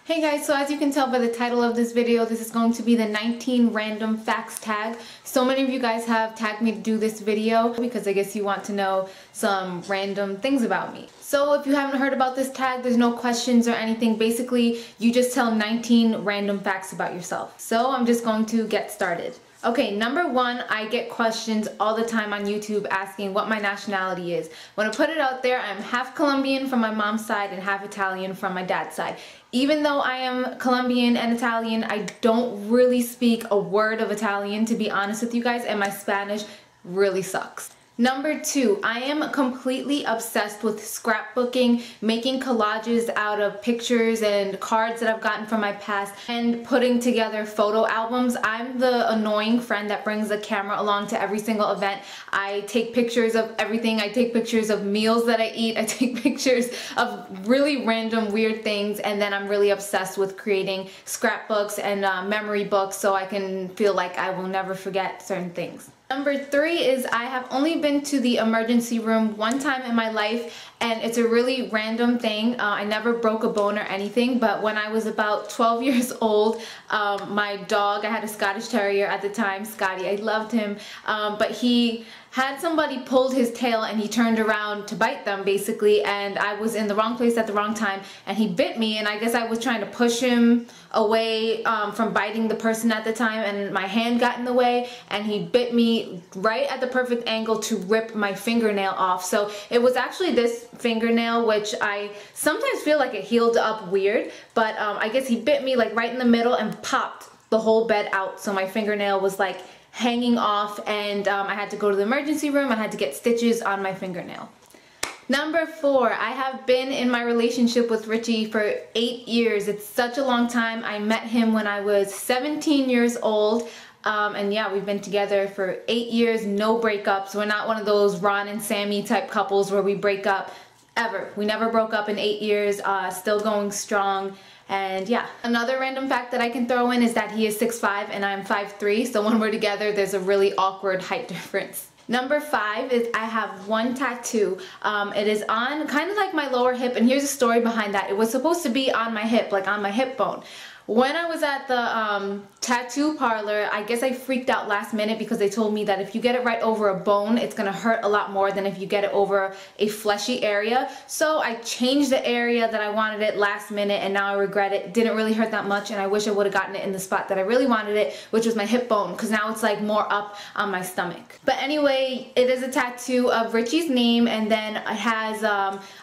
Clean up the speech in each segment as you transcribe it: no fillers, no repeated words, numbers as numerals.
Hey guys, so as you can tell by the title of this video, this is going to be the 19 random facts tag. So many of you guys have tagged me to do this video because I guess you want to know some random things about me. So if you haven't heard about this tag, there's no questions or anything. Basically, you just tell 19 random facts about yourself. So I'm just going to get started. Okay, number one, I get questions all the time on YouTube asking what my nationality is. When I put it out there, I'm half Colombian from my mom's side and half Italian from my dad's side. Even though I am Colombian and Italian, I don't really speak a word of Italian, to be honest with you guys, and my Spanish really sucks. Number two, I am completely obsessed with scrapbooking, making collages out of pictures and cards that I've gotten from my past, and putting together photo albums. I'm the annoying friend that brings a camera along to every single event. I take pictures of everything. I take pictures of meals that I eat. I take pictures of really random weird things, and then I'm really obsessed with creating scrapbooks and memory books so I can feel like I will never forget certain things. Number three is I have only been to the emergency room one time in my life, and it's a really random thing. I never broke a bone or anything, but when I was about 12 years old, my dog, I had a Scottish Terrier at the time, Scotty, I loved him, but he had somebody pulled his tail and he turned around to bite them basically, and I was in the wrong place at the wrong time and he bit me, and I guess I was trying to push him away from biting the person at the time, and my hand got in the way and he bit me right at the perfect angle to rip my fingernail off. So it was actually this fingernail, which I sometimes feel like it healed up weird, but I guess he bit me like right in the middle and popped the whole bed out, so my fingernail was like hanging off, and I had to go to the emergency room. I had to get stitches on my fingernail. Number four, I have been in my relationship with Richie for 8 years. It's such a long time. I met him when I was 17 years old. And yeah, we've been together for 8 years, no breakups. We're not one of those Ron and Sammy type couples where we break up ever. We never broke up in 8 years, still going strong. And yeah, another random fact that I can throw in is that he is 6'5" and I'm 5'3", so when we're together there's a really awkward height difference. Number five is I have one tattoo. It is on kind of like my lower hip, and here's a story behind that. It was supposed to be on my hip, like on my hip bone. When I was at the tattoo parlor, I guess I freaked out last minute because they told me that if you get it right over a bone, it's gonna hurt a lot more than if you get it over a fleshy area. So I changed the area that I wanted it last minute, and now I regret it. It didn't really hurt that much, and I wish I would have gotten it in the spot that I really wanted it, which was my hip bone, because now it's like more up on my stomach. But anyway, it is a tattoo of Richie's name, and then it has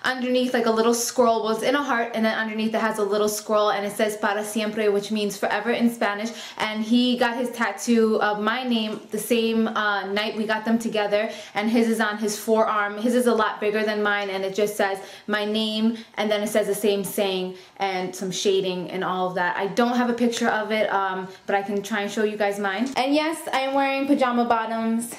underneath like a little scroll. Well, it's in a heart, and then underneath it has a little scroll, and it says para siempre, which means forever in Spanish. And he got his tattoo of my name the same night we got them together, and his is on his forearm. His is a lot bigger than mine, and it just says my name, and then it says the same saying and some shading and all of that. I don't have a picture of it, but I can try and show you guys mine. And yes, I am wearing pajama bottoms.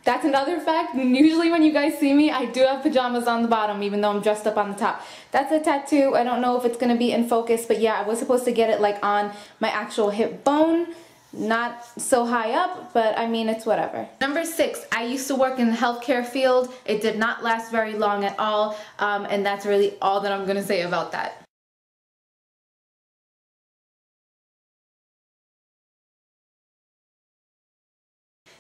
That's another fact. Usually when you guys see me, I do have pajamas on the bottom, even though I'm dressed up on the top. That's a tattoo. I don't know if it's going to be in focus, but yeah, I was supposed to get it like on my actual hip bone. Not so high up, but I mean, it's whatever. Number six, I used to work in the healthcare field. It did not last very long at all, and that's really all that I'm going to say about that.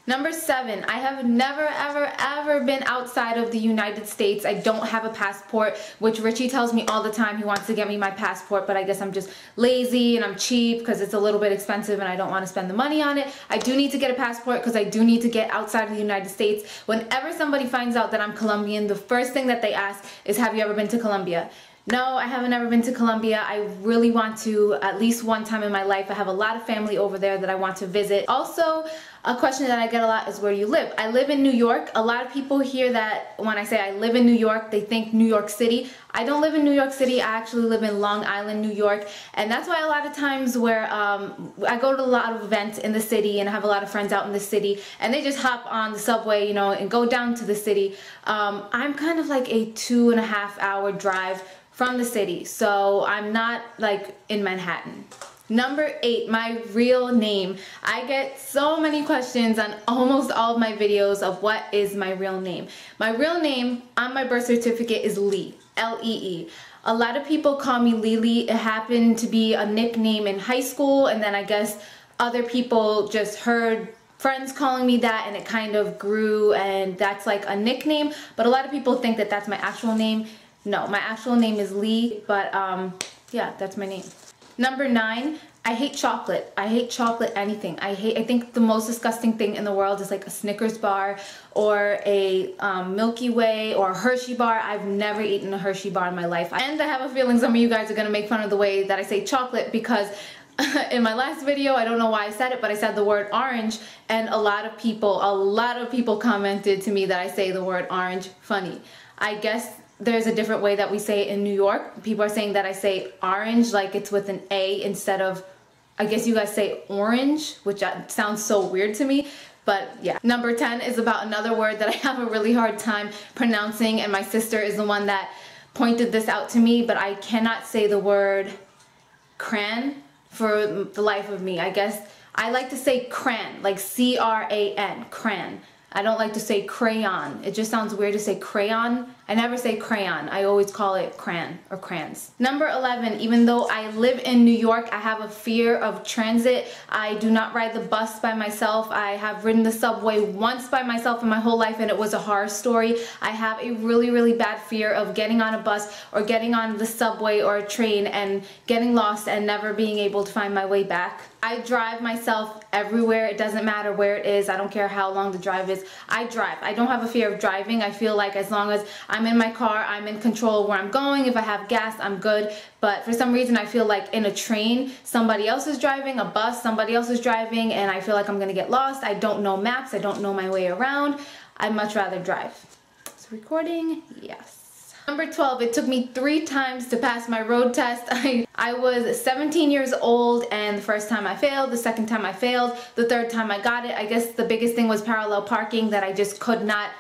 Number seven, I have never ever been outside of the United States. I don't have a passport, which Richie tells me all the time. He wants to get me my passport, but I guess I'm just lazy and I'm cheap because it's a little bit expensive and I don't want to spend the money on it. I do need to get a passport because I do need to get outside of the United States. Whenever somebody finds out that I'm Colombian, the first thing that they ask is, have you ever been to Colombia? No, I haven't ever been to Colombia. I really want to at least one time in my life. I have a lot of family over there that I want to visit. Also, a question that I get a lot is, where do you live? I live in New York. A lot of people hear that when I say I live in New York, they think New York City. I don't live in New York City. I actually live in Long Island, New York. And that's why a lot of times where I go to a lot of events in the city, and I have a lot of friends out in the city, and they just hop on the subway, you know, and go down to the city. I'm kind of like a 2.5 hour drive from the city, so I'm not like in Manhattan. Number 8, my real name. I get so many questions on almost all of my videos of what is my real name. My real name on my birth certificate is Lee, L-E-E. A lot of people call me Lily. It happened to be a nickname in high school, and then I guess other people just heard friends calling me that and it kind of grew and that's like a nickname. But a lot of people think that that's my actual name. No, my actual name is Lee, but yeah, that's my name. Number 9, I hate chocolate. I hate chocolate anything. I think the most disgusting thing in the world is like a Snickers bar or a Milky Way or a Hershey bar. I've never eaten a Hershey bar in my life. And I have a feeling some of you guys are gonna make fun of the way that I say chocolate because in my last video, I don't know why I said it, but I said the word orange, and a lot of people commented to me that I say the word orange funny. I guess there's a different way that we say it in New York. People are saying that I say orange like it's with an A instead of, I guess you guys say orange, which sounds so weird to me. But yeah. Number 10 is about another word that I have a really hard time pronouncing, and my sister is the one that pointed this out to me, but I cannot say the word cran for the life of me. I guess I like to say cran, like C-R-A-N, cran. I don't like to say crayon. It just sounds weird to say crayon. I never say crayon. I always call it cran or crayons. Number 11, even though I live in New York, I have a fear of transit. I do not ride the bus by myself. I have ridden the subway once by myself in my whole life and it was a horror story. I have a really, really bad fear of getting on a bus or getting on the subway or a train and getting lost and never being able to find my way back. I drive myself everywhere. It doesn't matter where it is. I don't care how long the drive is. I drive. I don't have a fear of driving. I feel like as long as I'm in my car, I'm in control of where I'm going. If I have gas, I'm good. But for some reason, I feel like in a train, somebody else is driving, a bus, somebody else is driving, and I feel like I'm gonna get lost. I don't know maps. I don't know my way around. I'd much rather drive. Is recording? Yes. Number 12, it took me 3 times to pass my road test. I was 17 years old and the first time I failed, the second time I failed, the third time I got it. I guess the biggest thing was parallel parking, that I just could not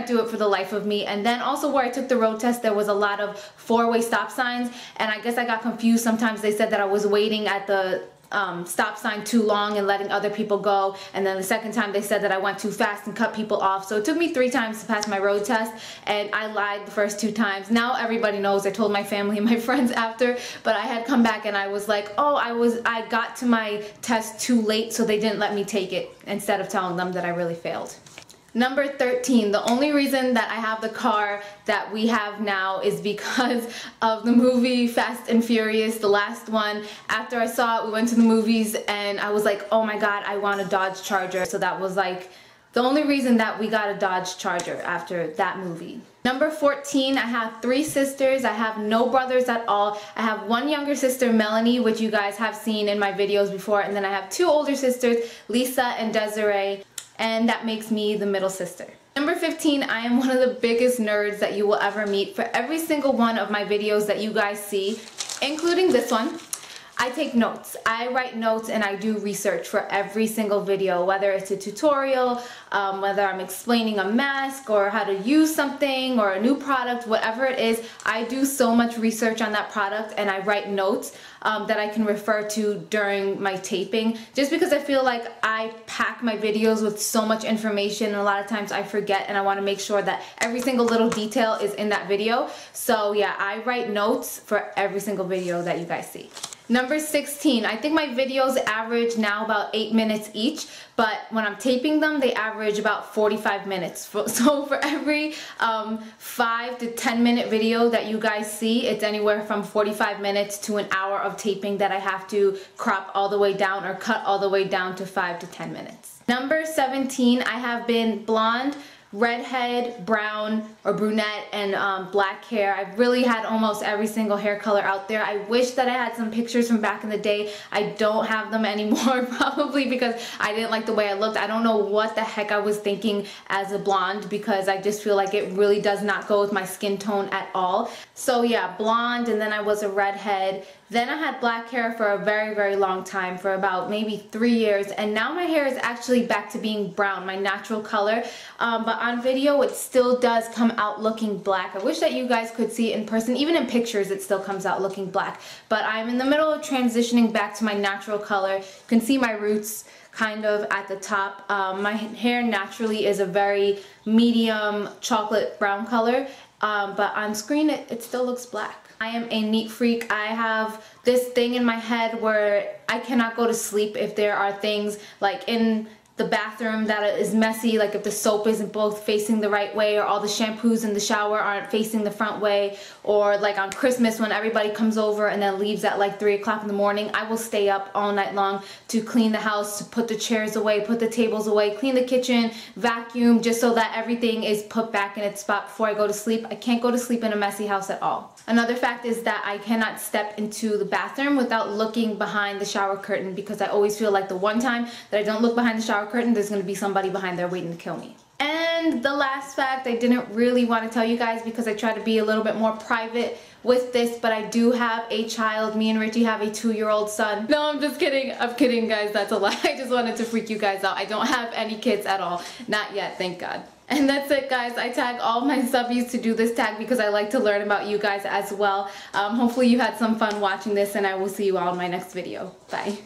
do it for the life of me. And then also where I took the road test, there was a lot of 4-way stop signs, and I guess I got confused. Sometimes they said that I was waiting at the stop sign too long and letting other people go, and then the second time they said that I went too fast and cut people off. So it took me 3 times to pass my road test, and I lied the first 2 times. Now everybody knows. I told my family and my friends after, but I had come back and I was like, oh, I got to my test too late, so they didn't let me take it, instead of telling them that I really failed. Number 13, the only reason that I have the car that we have now is because of the movie Fast and Furious, the last one. After I saw it, we went to the movies and I was like, oh my god, I want a Dodge Charger. So that was like the only reason that we got a Dodge Charger after that movie. Number 14, I have 3 sisters. I have no brothers at all. I have 1 younger sister, Melanie, which you guys have seen in my videos before, and then I have 2 older sisters, Lisa and Desiree. And that makes me the middle sister. Number 15, I am one of the biggest nerds that you will ever meet. For every single one of my videos that you guys see, including this one, I take notes. I write notes and I do research for every single video, whether it's a tutorial, whether I'm explaining a mask or how to use something or a new product, whatever it is, I do so much research on that product and I write notes that I can refer to during my taping, just because I feel like I pack my videos with so much information and a lot of times I forget, and I want to make sure that every single little detail is in that video. So yeah, I write notes for every single video that you guys see. Number 16, I think my videos average now about 8 minutes each, but when I'm taping them, they average about 45 minutes. So for every 5 to 10 minute video that you guys see, it's anywhere from 45 minutes to an hour of taping that I have to crop all the way down or cut all the way down to 5 to 10 minutes. Number 17, I have been blonde, redhead, brown, or brunette, and black hair. I've really had almost every single hair color out there. I wish that I had some pictures from back in the day. I don't have them anymore, probably because I didn't like the way I looked. I don't know what the heck I was thinking as a blonde, because I just feel like it really does not go with my skin tone at all. So yeah, blonde, and then I was a redhead. Then I had black hair for a very, very long time, for about maybe 3 years, and now my hair is actually back to being brown, my natural color, but on video it still does come out looking black. I wish that you guys could see it in person. Even in pictures it still comes out looking black, but I'm in the middle of transitioning back to my natural color. You can see my roots kind of at the top. My hair naturally is a very medium chocolate brown color, but on screen it still looks black. I am a neat freak. I have this thing in my head where I cannot go to sleep if there are things like in the bathroom that is messy, like if the soap isn't both facing the right way, or all the shampoos in the shower aren't facing the front way, or like on Christmas when everybody comes over and then leaves at like 3 o'clock in the morning. I will stay up all night long to clean the house, to put the chairs away, put the tables away, clean the kitchen, vacuum, just so that everything is put back in its spot before I go to sleep. I can't go to sleep in a messy house at all. Another fact is that I cannot step into the bathroom without looking behind the shower curtain, because I always feel like the one time that I don't look behind the shower curtain, there's going to be somebody behind there waiting to kill me. And the last fact I didn't really want to tell you guys because I try to be a little bit more private with this, but I do have a child. Me and Richie have a 2-year-old son. No, I'm just kidding. I'm kidding, guys. That's a lie. I just wanted to freak you guys out. I don't have any kids at all. Not yet, thank God. And that's it, guys. I tag all my subbies to do this tag because I like to learn about you guys as well. Hopefully you had some fun watching this, and I will see you all in my next video. Bye.